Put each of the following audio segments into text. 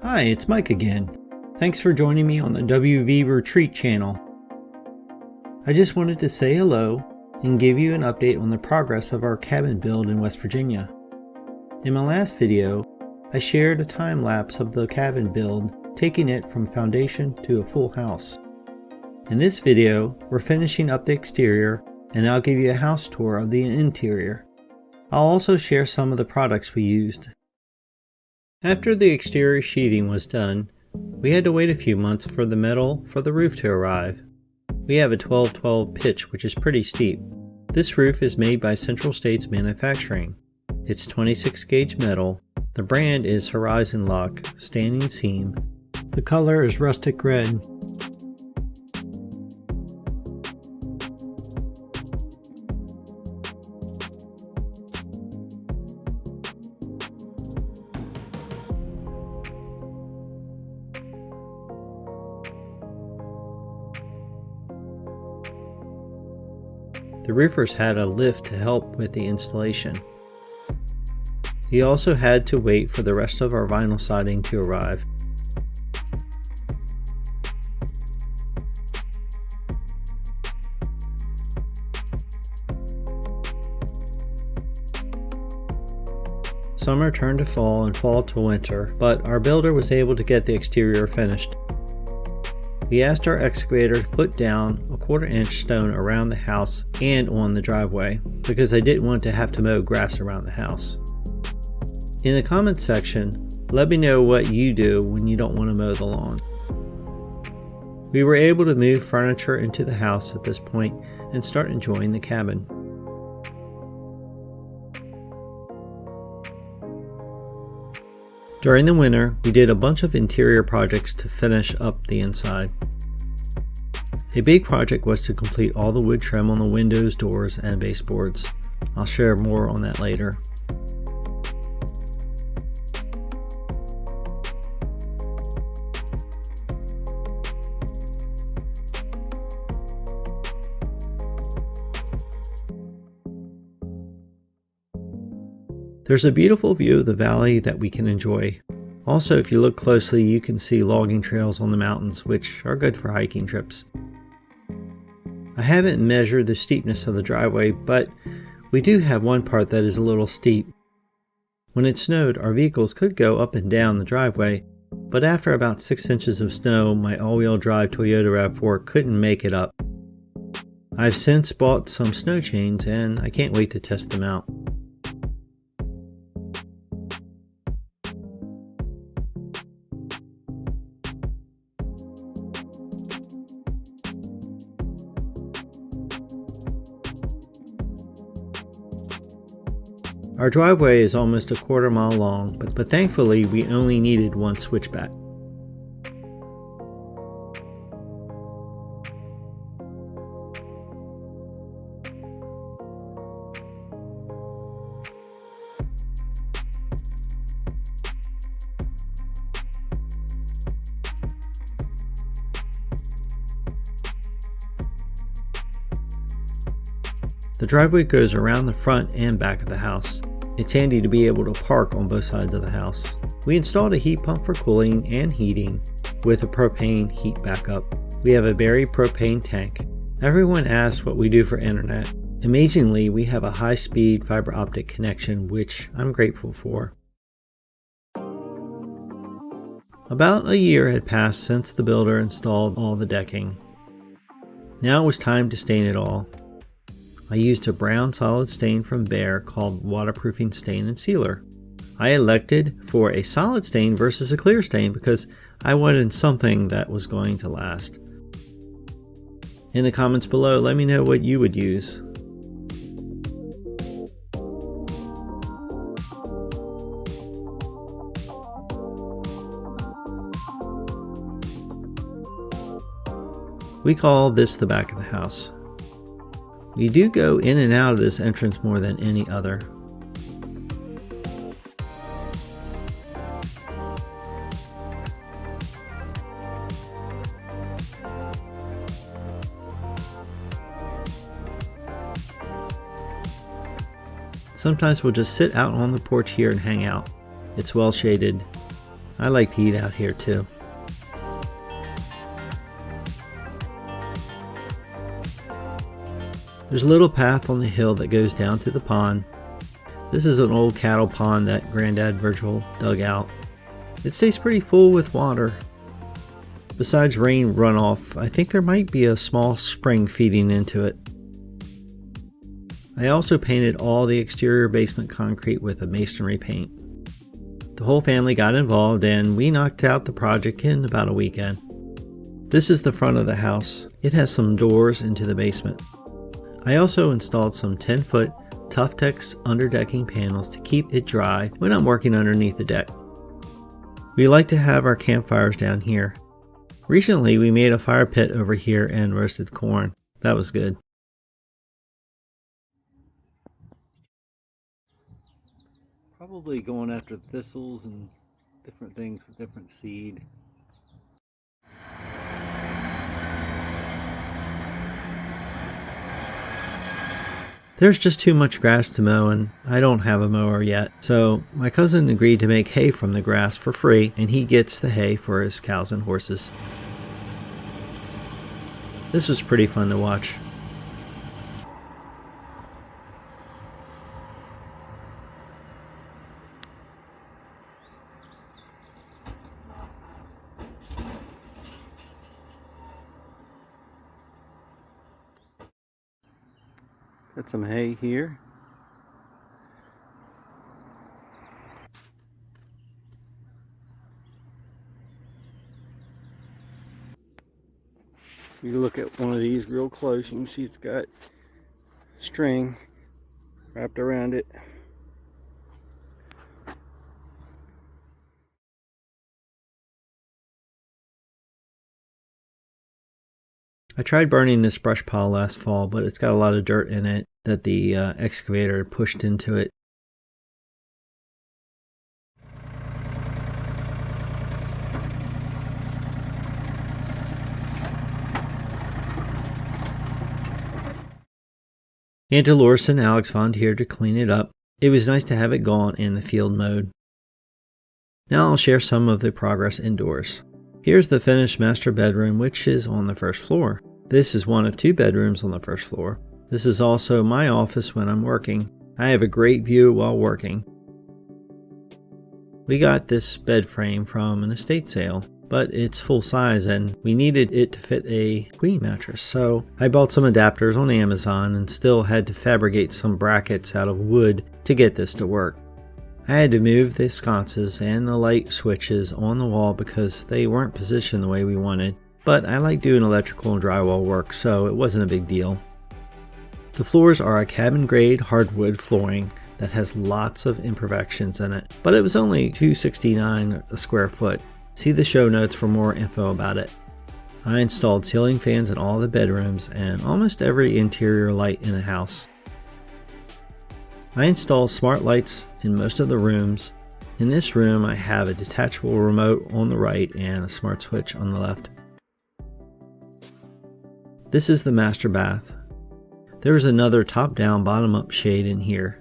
Hi, it's Mike again. Thanks for joining me on the WV Retreat channel. I just wanted to say hello and give you an update on the progress of our cabin build in West Virginia. In my last video, I shared a time lapse of the cabin build, taking it from foundation to a full house. In this video, we're finishing up the exterior and I'll give you a house tour of the interior. I'll also share some of the products we used. After the exterior sheathing was done, we had to wait a few months for the metal for the roof to arrive. We have a 12-12 pitch, which is pretty steep. This roof is made by Central States Manufacturing. It's 26 gauge metal. The brand is Horizon Lock standing seam. The color is rustic red. The roofers had a lift to help with the installation. We also had to wait for the rest of our vinyl siding to arrive. Summer turned to fall and fall to winter, but our builder was able to get the exterior finished. We asked our excavator to put down a 1/4 inch stone around the house and on the driveway because I didn't want to have to mow grass around the house. In the comments section, let me know what you do when you don't want to mow the lawn. We were able to move furniture into the house at this point and start enjoying the cabin. During the winter, we did a bunch of interior projects to finish up the inside. A big project was to complete all the wood trim on the windows, doors, and baseboards. I'll share more on that later. There's a beautiful view of the valley that we can enjoy. Also, if you look closely, you can see logging trails on the mountains, which are good for hiking trips. I haven't measured the steepness of the driveway, but we do have one part that is a little steep. When it snowed, our vehicles could go up and down the driveway, but after about 6 inches of snow, my all-wheel drive Toyota RAV4 couldn't make it up. I've since bought some snow chains and I can't wait to test them out. Our driveway is almost a 1/4 mile long, but thankfully we only needed one switchback. The driveway goes around the front and back of the house. It's handy to be able to park on both sides of the house. We installed a heat pump for cooling and heating with a propane heat backup. We have a buried propane tank. Everyone asks what we do for internet. Amazingly, we have a high-speed fiber optic connection, which I'm grateful for. About a year had passed since the builder installed all the decking. Now it was time to stain it all. I used a brown solid stain from Behr called Waterproofing Stain and Sealer. I elected for a solid stain versus a clear stain because I wanted something that was going to last. In the comments below, let me know what you would use. We call this the back of the house. We do go in and out of this entrance more than any other. Sometimes we'll just sit out on the porch here and hang out. It's well shaded. I like to eat out here too. There's a little path on the hill that goes down to the pond. This is an old cattle pond that Granddad Virgil dug out. It stays pretty full with water. Besides rain runoff, I think there might be a small spring feeding into it. I also painted all the exterior basement concrete with a masonry paint. The whole family got involved and we knocked out the project in about a weekend. This is the front of the house. It has some doors into the basement. I also installed some 10-foot Tuftex underdecking panels to keep it dry when I'm working underneath the deck. We like to have our campfires down here. Recently we made a fire pit over here and roasted corn. That was good. Probably going after thistles and different things with different seed. There's just too much grass to mow and I don't have a mower yet, so my cousin agreed to make hay from the grass for free and he gets the hay for his cows and horses. This was pretty fun to watch. Got some hay here. If you look at one of these real close, you can see it's got string wrapped around it. I tried burning this brush pile last fall, but it's got a lot of dirt in it that the excavator pushed into it. Aunt Dolores and Alex volunteered to clean it up. It was nice to have it gone and the field mowed. Now I'll share some of the progress indoors. Here's the finished master bedroom, which is on the first floor. This is one of 2 bedrooms on the first floor. This is also my office when I'm working. I have a great view while working. We got this bed frame from an estate sale, but it's full size and we needed it to fit a queen mattress, so I bought some adapters on Amazon and still had to fabricate some brackets out of wood to get this to work. I had to move the sconces and the light switches on the wall because they weren't positioned the way we wanted, but I like doing electrical and drywall work, so it wasn't a big deal. The floors are a cabin grade hardwood flooring that has lots of imperfections in it, but it was only $269 a square foot. See the show notes for more info about it. I installed ceiling fans in all the bedrooms and almost every interior light in the house. I installed smart lights in most of the rooms. In this room I have a detachable remote on the right and a smart switch on the left. This is the master bath. There is another top-down bottom-up shade in here.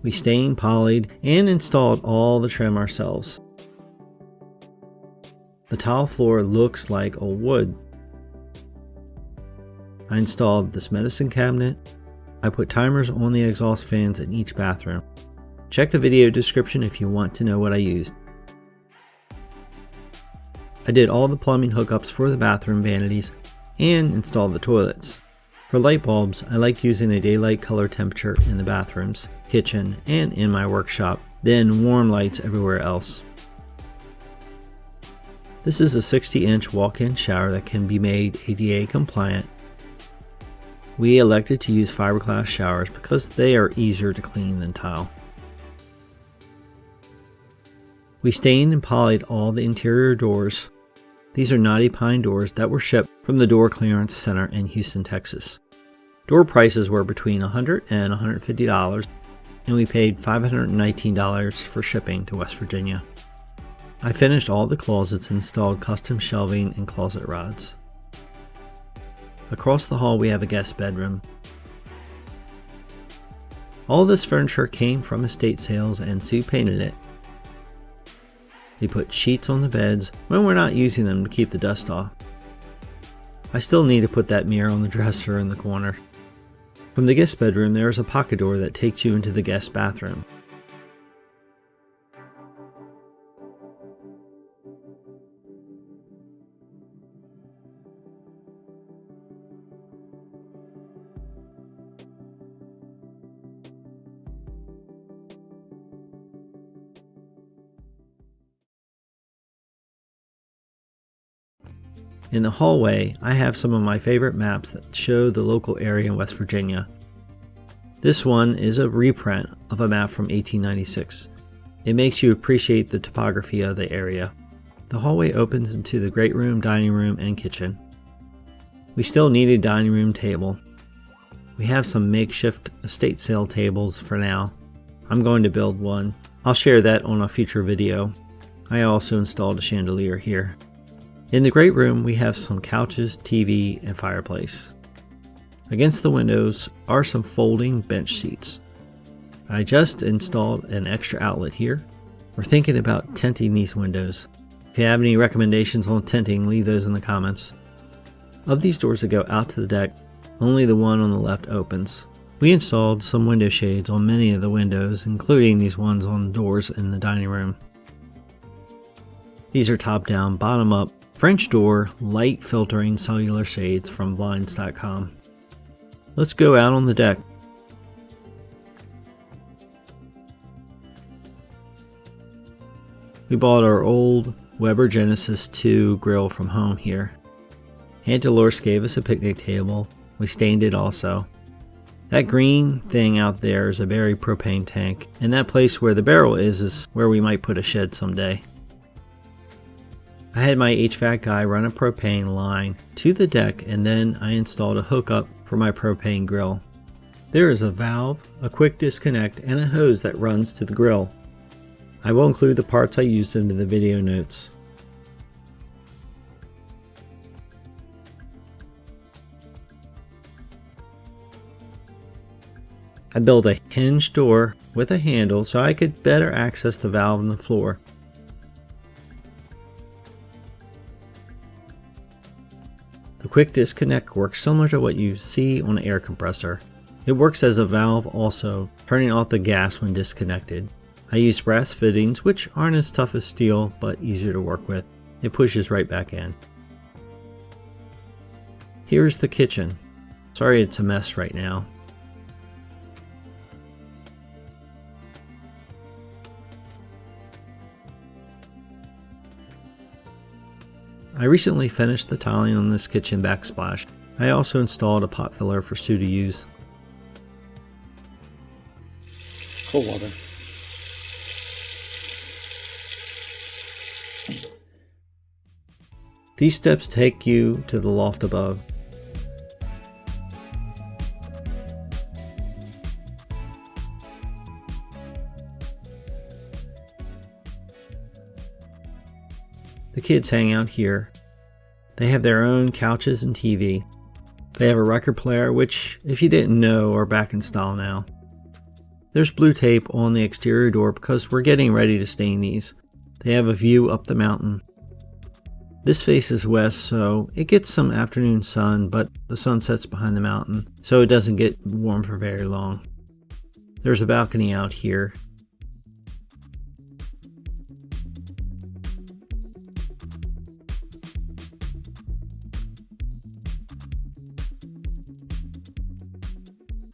We stained, polyed, and installed all the trim ourselves. The tile floor looks like old wood. I installed this medicine cabinet. I put timers on the exhaust fans in each bathroom. Check the video description if you want to know what I used. I did all the plumbing hookups for the bathroom vanities and installed the toilets. For light bulbs, I like using a daylight color temperature in the bathrooms, kitchen, and in my workshop, then warm lights everywhere else. This is a 60-inch walk-in shower that can be made ADA compliant. We elected to use fiberglass showers because they are easier to clean than tile. We stained and polyed all the interior doors. These are knotty pine doors that were shipped from the Door Clearance Center in Houston, Texas. Door prices were between $100 and $150, and we paid $519 for shipping to West Virginia. I finished all the closets and installed custom shelving and closet rods. Across the hall we have a guest bedroom. All this furniture came from estate sales and Sue painted it. They put sheets on the beds when we're not using them to keep the dust off. I still need to put that mirror on the dresser in the corner. From the guest bedroom, there is a pocket door that takes you into the guest bathroom. In the hallway, I have some of my favorite maps that show the local area in West Virginia. This one is a reprint of a map from 1896. It makes you appreciate the topography of the area. The hallway opens into the great room, dining room, and kitchen. We still need a dining room table. We have some makeshift estate sale tables for now. I'm going to build one. I'll share that on a future video. I also installed a chandelier here. In the great room, we have some couches, TV, and fireplace. Against the windows are some folding bench seats. I just installed an extra outlet here. We're thinking about tinting these windows. If you have any recommendations on tinting, leave those in the comments. Of these doors that go out to the deck, only the one on the left opens. We installed some window shades on many of the windows, including these ones on the doors in the dining room. These are top down, bottom up, French door, light filtering cellular shades from blinds.com. Let's go out on the deck. We bought our old Weber Genesis 2 grill from home here. Aunt Dolores gave us a picnic table. We stained it also. That green thing out there is a buried propane tank, and that place where the barrel is where we might put a shed someday. I had my HVAC guy run a propane line to the deck, and then I installed a hookup for my propane grill. There is a valve, a quick disconnect, and a hose that runs to the grill. I will include the parts I used in the video notes. I built a hinge door with a handle so I could better access the valve on the floor. The quick disconnect works similar to what you see on an air compressor. It works as a valve also, turning off the gas when disconnected. I use brass fittings, which aren't as tough as steel, but easier to work with. It pushes right back in. Here's the kitchen. Sorry it's a mess right now. I recently finished the tiling on this kitchen backsplash. I also installed a pot filler for Sue to use. Cold water. These steps take you to the loft above. The kids hang out here. They have their own couches and TV. They have a record player, which, if you didn't know, are back in style now. There's blue tape on the exterior door because we're getting ready to stain these. They have a view up the mountain. This faces west, so it gets some afternoon sun, but the sun sets behind the mountain, so it doesn't get warm for very long. There's a balcony out here.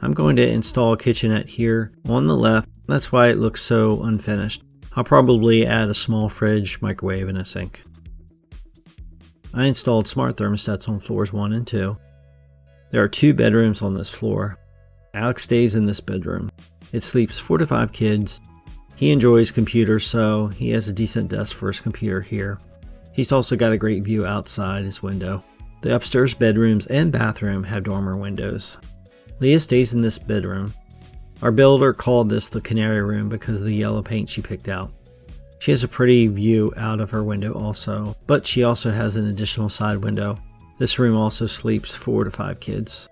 I'm going to install a kitchenette here on the left. That's why it looks so unfinished. I'll probably add a small fridge, microwave, and a sink. I installed smart thermostats on floors 1 and 2. There are 2 bedrooms on this floor. Alex stays in this bedroom. It sleeps 4 to 5 kids. He enjoys computers, so he has a decent desk for his computer here. He's also got a great view outside his window. The upstairs bedrooms and bathroom have dormer windows. Leah stays in this bedroom. Our builder called this the canary room because of the yellow paint she picked out. She has a pretty view out of her window also, but she also has an additional side window. This room also sleeps 4 to 5 kids.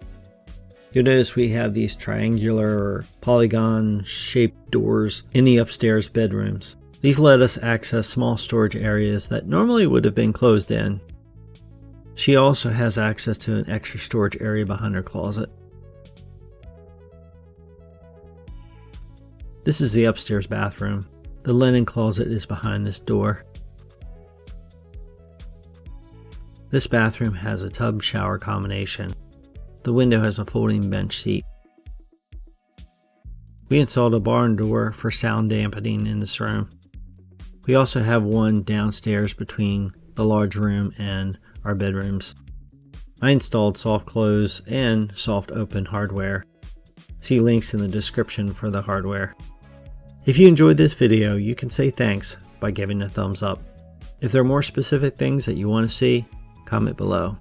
You'll notice we have these triangular or polygon shaped doors in the upstairs bedrooms. These let us access small storage areas that normally would have been closed in. She also has access to an extra storage area behind her closet. This is the upstairs bathroom. The linen closet is behind this door. This bathroom has a tub shower combination. The window has a folding bench seat. We installed a barn door for sound dampening in this room. We also have one downstairs between the large room and our bedrooms. I installed soft close and soft open hardware. See links in the description for the hardware. If you enjoyed this video, you can say thanks by giving a thumbs up. If there are more specific things that you want to see, comment below.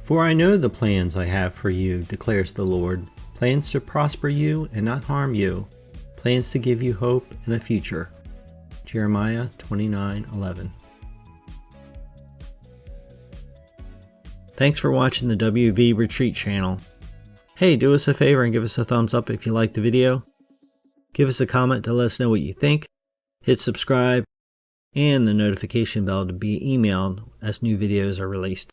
For I know the plans I have for you, declares the Lord, plans to prosper you and not harm you, plans to give you hope and a future. Jeremiah 29:11. Thanks for watching the WV Retreat channel. Hey, do us a favor and give us a thumbs up if you liked the video. Give us a comment to let us know what you think. Hit subscribe and the notification bell to be emailed as new videos are released.